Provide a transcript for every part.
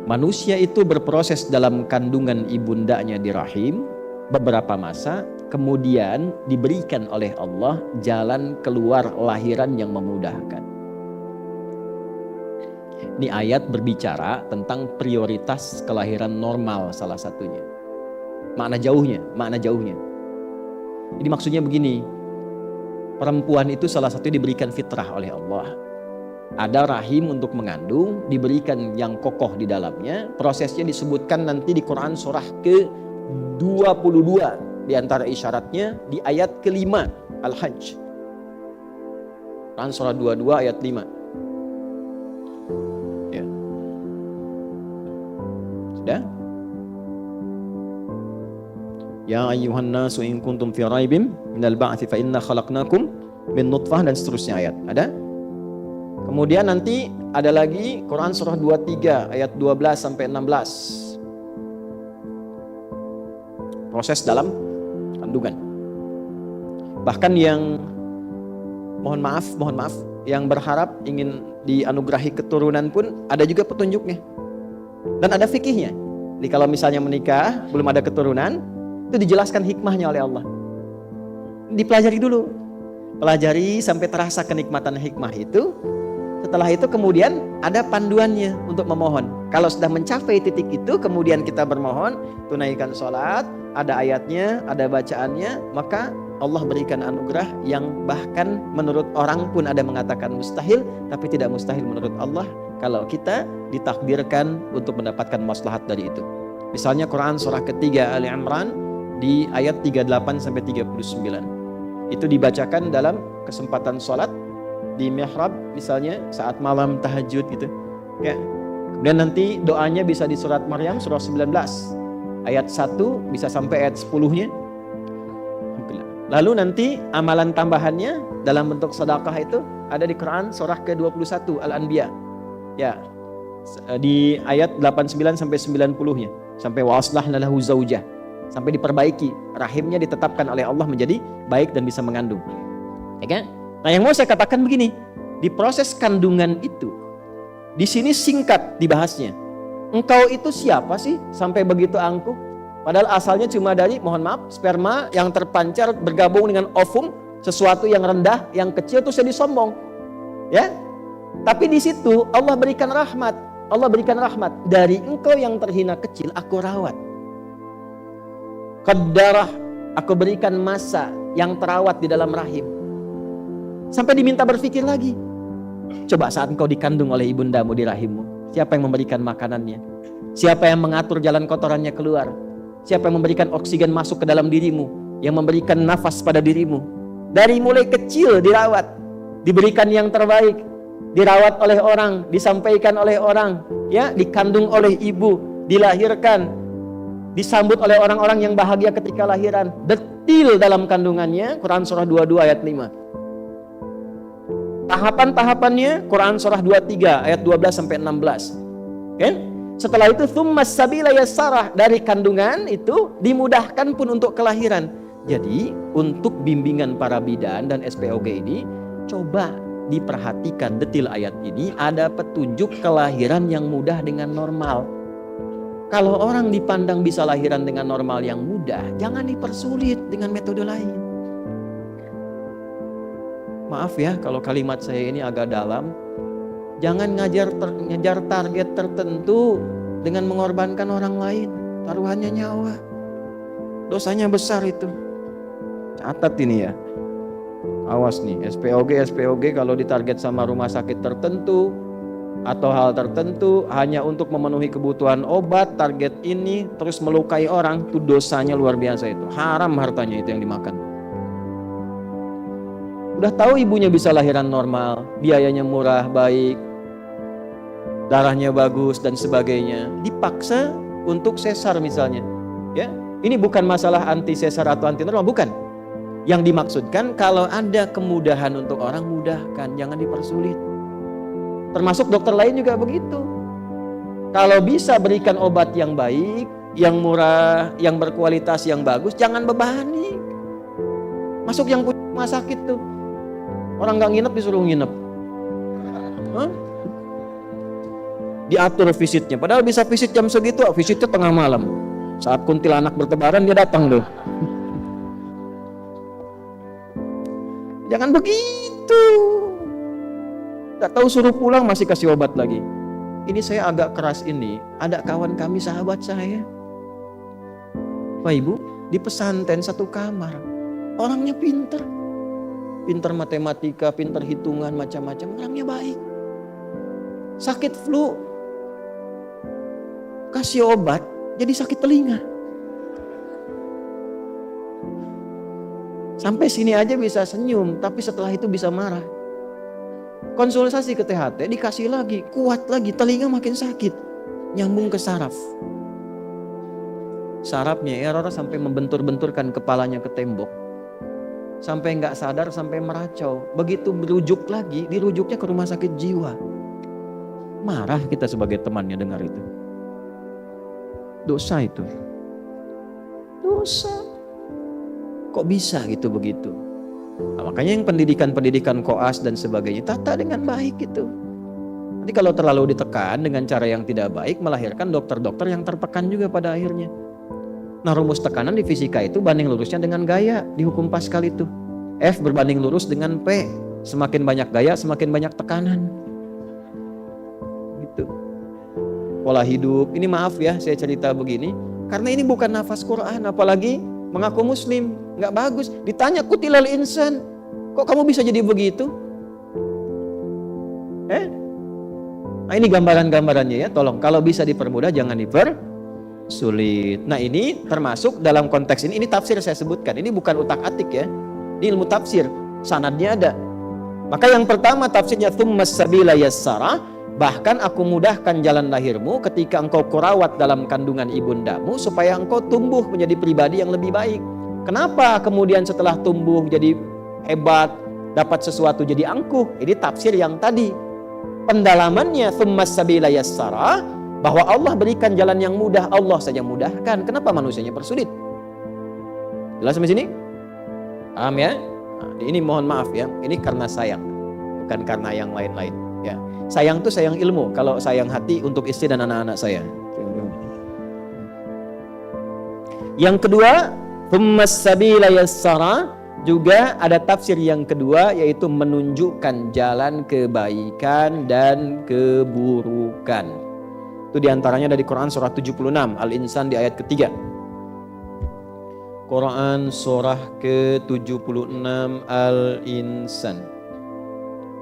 Manusia itu berproses dalam kandungan ibundanya di rahim beberapa masa, kemudian diberikan oleh Allah jalan keluar lahiran yang memudahkan. Ini ayat berbicara tentang prioritas kelahiran normal salah satunya. Makna jauhnya. Jadi maksudnya begini, perempuan itu salah satu diberikan fitrah oleh Allah. Ada rahim untuk mengandung, diberikan yang kokoh di dalamnya. Prosesnya disebutkan nanti di Quran surah ke-22. Di antara isyaratnya di ayat ke-5 Al-Hajj. Quran surah 22 ayat 5. Ya. Sudah? Ya ayyuhan nasu in kuntum fi raibim minal ba'tsi fa inna khalaqnakum min nutfah, dan seterusnya ayat. Ada? Kemudian nanti ada lagi Quran surah 23 ayat 12 sampai 16. Proses dalam kandungan. Bahkan yang mohon maaf, yang berharap ingin dianugerahi keturunan pun ada juga petunjuknya. Dan ada fikihnya. Jadi kalau misalnya menikah belum ada keturunan, itu dijelaskan hikmahnya oleh Allah. Dipelajari dulu. Pelajari sampai terasa kenikmatan hikmah itu. Setelah itu kemudian ada panduannya untuk memohon. Kalau sudah mencapai titik itu, kemudian kita bermohon, tunaikan sholat, ada ayatnya, ada bacaannya, maka Allah berikan anugerah yang bahkan menurut orang pun ada mengatakan mustahil, tapi tidak mustahil menurut Allah kalau kita ditakdirkan untuk mendapatkan maslahat dari itu. Misalnya Quran surah ketiga Ali Imran di ayat 38 sampai 39. Itu dibacakan dalam kesempatan sholat di mihrab misalnya saat malam tahajud gitu ya. Kemudian nanti doanya bisa di surat Maryam surah 19 ayat 1 bisa sampai ayat 10-nya. Lalu nanti amalan tambahannya dalam bentuk sedekah itu ada di Quran surah ke-21 Al-Anbiya ya, di ayat 89 sampai 90-nya, sampai wa aslahna lahu zaujah, sampai diperbaiki rahimnya, ditetapkan oleh Allah menjadi baik dan bisa mengandung ya kan? Nah, yang mau saya katakan begini, di proses kandungan itu, di sini singkat dibahasnya. Engkau itu siapa sih sampai begitu angkuh? Padahal asalnya cuma dari, mohon maaf, sperma yang terpancar bergabung dengan ovum, sesuatu yang rendah, yang kecil, terus jadi sombong. Ya, tapi di situ Allah berikan rahmat. Allah berikan rahmat. Dari engkau yang terhina kecil, aku rawat. Qaddarah, aku berikan masa yang terawat di dalam rahim. Sampai diminta berpikir lagi. Coba saat engkau dikandung oleh ibundamu di rahimmu, siapa yang memberikan makanannya? Siapa yang mengatur jalan kotorannya keluar? Siapa yang memberikan oksigen masuk ke dalam dirimu? Yang memberikan nafas pada dirimu? Dari mulai kecil dirawat, diberikan yang terbaik, dirawat oleh orang, disampaikan oleh orang, ya, dikandung oleh ibu, dilahirkan, disambut oleh orang-orang yang bahagia ketika lahiran. Detil dalam kandungannya, Quran surah 22 ayat 5. Tahapan-tahapannya Quran surah 23 ayat 12 sampai 16. Kan? Setelah itu tsummas sabila yassarah, dari kandungan itu dimudahkan pun untuk kelahiran. Jadi untuk bimbingan para bidan dan SPOG ini, coba diperhatikan detil ayat ini, ada petunjuk kelahiran yang mudah dengan normal. Kalau orang dipandang bisa lahiran dengan normal yang mudah, jangan dipersulit dengan metode lain. Maaf ya kalau kalimat saya ini agak dalam. Jangan ngejar target tertentu dengan mengorbankan orang lain. Taruhannya nyawa. Dosanya besar itu. Catat ini ya. Awas nih, SPOG kalau ditarget sama rumah sakit tertentu atau hal tertentu hanya untuk memenuhi kebutuhan obat, target ini terus melukai orang, itu dosanya luar biasa itu. Haram hartanya itu yang dimakan. Udah tahu ibunya bisa lahiran normal, biayanya murah, baik, darahnya bagus dan sebagainya, dipaksa untuk sesar misalnya. Ya, ini bukan masalah anti sesar atau anti normal, bukan. Yang dimaksudkan kalau ada kemudahan untuk orang, mudahkan, jangan dipersulit. Termasuk dokter lain juga begitu. Kalau bisa berikan obat yang baik, yang murah, yang berkualitas, yang bagus, jangan bebani. Masuk yang punya rumah sakit tuh, orang gak nginep disuruh nginep. diatur visitnya. Padahal bisa visit jam segitu, visitnya tengah malam. Saat kuntilanak bertebaran dia datang tuh. Jangan begitu. Gak tahu suruh pulang masih kasih obat lagi. Ini saya agak keras ini. Ada kawan kami sahabat saya, Pak Ibu, di pesantren satu kamar. Orangnya pinter matematika, pinter hitungan, macam-macam. Orangnya baik. Sakit flu, kasih obat, jadi sakit telinga. Sampai sini aja bisa senyum, tapi setelah itu bisa marah. Konsultasi ke THT, dikasih lagi, kuat lagi, telinga makin sakit. Nyambung ke saraf. Sarafnya error sampai membentur-benturkan kepalanya ke tembok. Sampai nggak sadar, sampai meracau. Begitu berujuk lagi, dirujuknya ke rumah sakit jiwa. Marah kita sebagai temannya dengar itu. Dosa itu. Dosa. Kok bisa gitu begitu? Nah, makanya yang pendidikan koas dan sebagainya, tata dengan baik itu. Nanti kalau terlalu ditekan dengan cara yang tidak baik, melahirkan dokter-dokter yang tertekan juga pada akhirnya. Nah, rumus tekanan di fisika itu banding lurusnya dengan gaya di hukum Pascal itu. F berbanding lurus dengan P. Semakin banyak gaya, semakin banyak tekanan. Gitu. Pola hidup, ini maaf ya saya cerita begini, karena ini bukan nafas Quran, apalagi mengaku muslim, nggak bagus. Ditanya kutilal insan, kok kamu bisa jadi begitu? Nah ini gambaran-gambarannya ya, tolong kalau bisa dipermudah jangan dipersulit. Nah ini termasuk dalam konteks ini tafsir saya sebutkan, ini bukan utak-atik ya, ini ilmu tafsir, sanadnya ada. Maka yang pertama tafsirnya tsummas sabila yassara, bahkan aku mudahkan jalan lahirmu ketika engkau kurawat dalam kandungan ibundamu supaya engkau tumbuh menjadi pribadi yang lebih baik. Kenapa kemudian setelah tumbuh jadi hebat, dapat sesuatu jadi angkuh? Ini tafsir yang tadi. Pendalamannya tsummas sabila yassara, bahwa Allah berikan jalan yang mudah, Allah saja mudahkan. Kenapa manusianya persulit? Jelas sampai sini? Paham ya? Nah, ini mohon maaf ya, ini karena sayang, bukan karena yang lain-lain ya. Sayang tuh sayang ilmu, kalau sayang hati untuk istri dan anak-anak saya. Yang kedua, tsummas sabila yassara, juga ada tafsir yang kedua, yaitu menunjukkan jalan kebaikan dan keburukan. Itu diantaranya dari Quran surah 76 Al-Insan di ayat ketiga. Quran surah ke-76 Al-Insan.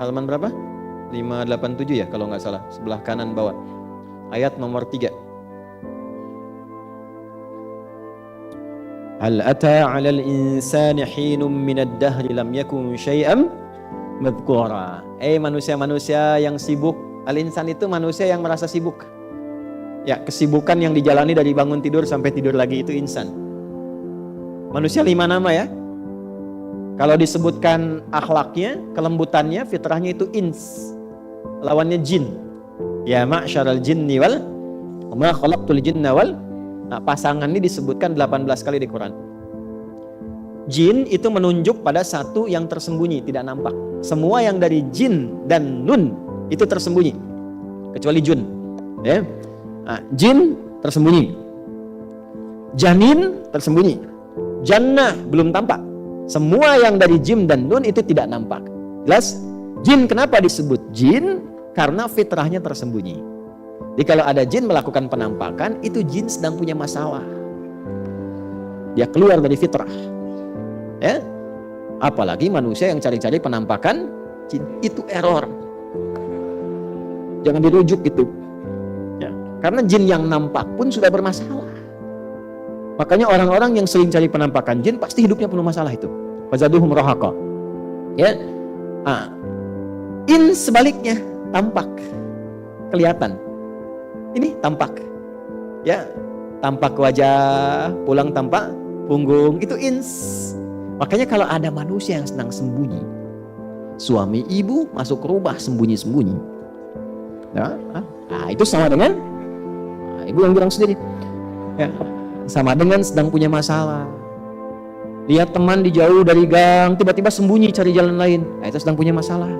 Halaman berapa? 587 ya kalau nggak salah, sebelah kanan bawah. Ayat nomor 3. Hal ata 'alal insani hinum minad dahri lam yakun syai'an madhkura. Manusia-manusia yang sibuk. Al-insan itu manusia yang merasa sibuk. Ya, kesibukan yang dijalani dari bangun tidur sampai tidur lagi itu insan. Manusia 5 nama ya. Kalau disebutkan akhlaknya, kelembutannya, fitrahnya itu ins. Lawannya jin. Ya ma'syaral jinni wal ma khalaqtul jinna wal. Nah, pasangan ini disebutkan 18 kali di Quran. Jin itu menunjuk pada satu yang tersembunyi, tidak nampak. Semua yang dari jin dan nun itu tersembunyi, kecuali jun. Ya. Nah, jin tersembunyi, janin tersembunyi, jannah belum tampak. Semua yang dari jim dan nun itu tidak nampak. Jelas? Jin kenapa disebut jin? Karena fitrahnya tersembunyi. Jadi kalau ada jin melakukan penampakan, itu jin sedang punya masalah. Dia keluar dari fitrah. Ya? Apalagi manusia yang cari-cari penampakan, jin itu error. Jangan dirujuk itu. Ya. Karena jin yang nampak pun sudah bermasalah. Makanya orang-orang yang sering cari penampakan jin pasti hidupnya penuh masalah itu. Fazaduhum rahaqa. Ya. Sebaliknya tampak, kelihatan. Ini tampak, ya, tampak wajah, pulang tampak punggung, itu ins. Makanya kalau ada manusia yang sedang sembunyi, suami ibu masuk rumah sembunyi-sembunyi, ya, itu sama dengan, ibu yang bilang sendiri, ya, sama dengan sedang punya masalah. Lihat teman di jauh dari gang, tiba-tiba sembunyi cari jalan lain, itu sedang punya masalah.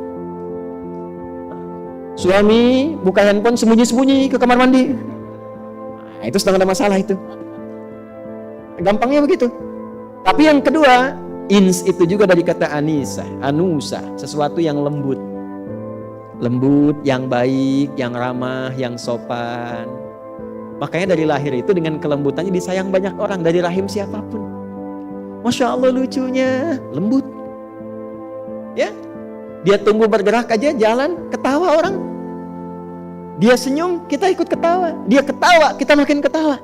Suami buka handphone sembunyi-sembunyi ke kamar mandi. Nah, itu sedang ada masalah itu. Gampangnya begitu. Tapi yang kedua, ins itu juga dari kata anisa, anusa, sesuatu yang lembut. Lembut, yang baik, yang ramah, yang sopan. Makanya dari lahir itu dengan kelembutannya disayang banyak orang dari rahim siapapun. Masya Allah lucunya, lembut. Ya, dia tumbuh bergerak aja jalan, ketawa orang. Dia senyum, kita ikut ketawa. Dia ketawa, kita makin ketawa.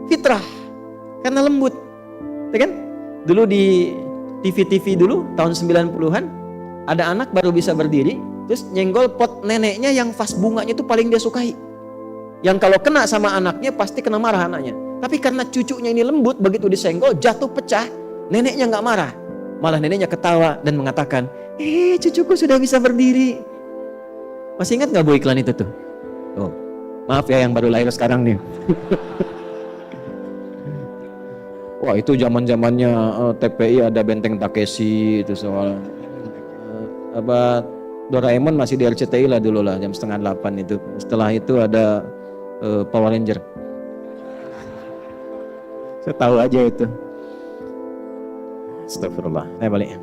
Fitrah, karena lembut. Ya kan? Dulu di TV-TV dulu, tahun 90-an, ada anak baru bisa berdiri, terus nyenggol pot neneknya yang vas bunganya itu paling dia sukai. Yang kalau kena sama anaknya, pasti kena marah anaknya. Tapi karena cucunya ini lembut, begitu disenggol, jatuh pecah, neneknya nggak marah. Malah neneknya ketawa dan mengatakan, cucuku sudah bisa berdiri. Masih ingat nggak Bu iklan itu tuh? Oh, maaf ya yang baru lahir sekarang nih. Wah itu zaman-zamannya TPI ada Benteng Takeshi itu soal Doraemon masih di RCTI lah dulu lah jam 7:30 itu. Setelah itu ada Power Ranger. Saya tahu aja itu. Astagfirullah. Balik.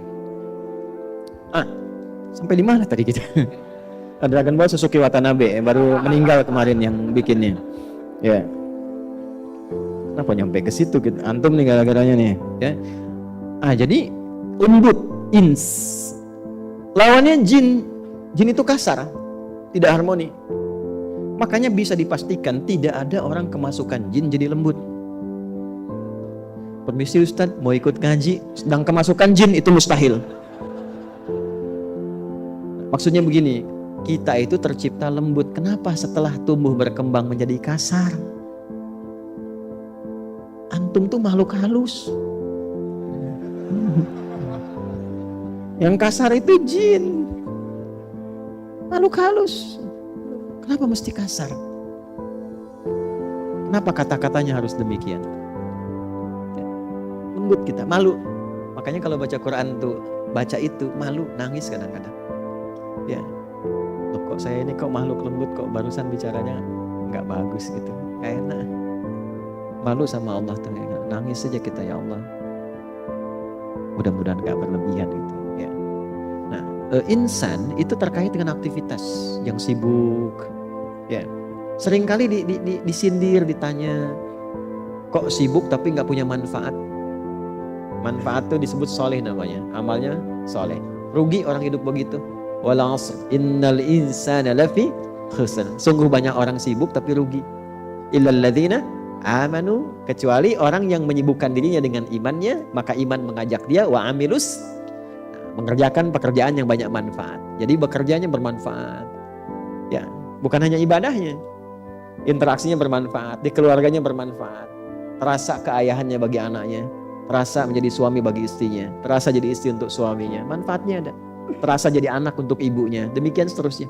Sampai di mana tadi kita? Dragon Ball Suzuki Watanabe baru meninggal kemarin yang bikinnya. Ya. Kenapa nyampe ke situ gitu? Antum nih gara-garanya nih, ya. Jadi lembut, ins. Lawannya jin. Jin itu kasar, tidak harmoni. Makanya bisa dipastikan tidak ada orang kemasukan jin jadi lembut. Permisi Ustadz, mau ikut ngaji, sedang kemasukan jin itu mustahil. Maksudnya begini, kita itu tercipta lembut. Kenapa setelah tumbuh berkembang menjadi kasar? Antum tuh makhluk halus. Yang kasar itu jin. Makhluk halus. Kenapa mesti kasar? Kenapa kata-katanya harus demikian? Lembut kita, malu. Makanya kalau baca Quran tuh, baca itu malu, nangis kadang-kadang. Ya, loh kok saya ini kok makhluk lembut, kok barusan bicaranya nggak bagus gitu, nggak enak. Malu sama Allah tuh, nangis saja kita ya Allah. Mudah-mudahan nggak berlebihan gitu. Ya. Nah, insan itu terkait dengan aktivitas yang sibuk. Ya, seringkali disindir, ditanya, kok sibuk tapi nggak punya manfaat. Manfaat itu disebut soleh namanya, amalnya soleh. Rugi orang hidup begitu. Wal 'asr innal insana lafi khusr. Sungguh banyak orang sibuk tapi rugi. Illal ladzina amanu, kecuali orang yang menyibukkan dirinya dengan imannya, maka iman mengajak dia wa amilus, mengerjakan pekerjaan yang banyak manfaat. Jadi bekerjanya bermanfaat. Ya, bukan hanya ibadahnya. Interaksinya bermanfaat, di keluarganya bermanfaat. Terasa keayahannya bagi anaknya, terasa menjadi suami bagi istrinya, terasa jadi istri untuk suaminya, manfaatnya ada. Terasa jadi anak untuk ibunya, demikian seterusnya.